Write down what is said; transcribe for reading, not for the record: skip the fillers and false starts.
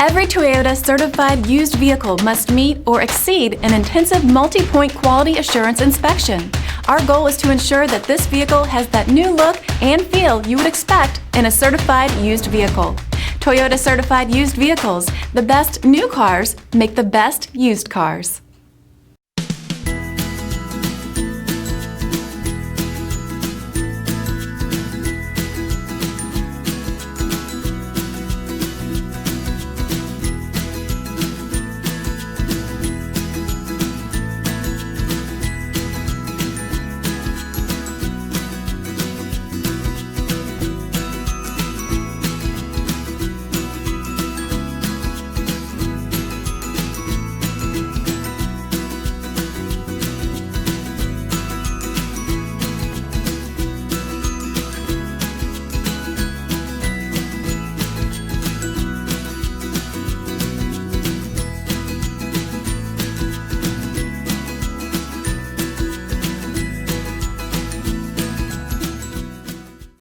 Every Toyota certified used vehicle must meet or exceed an intensive multi-point quality assurance inspection. Our goal is to ensure that this vehicle has that new look and feel you would expect in a certified used vehicle. Toyota certified used vehicles, the best new cars make the best used cars.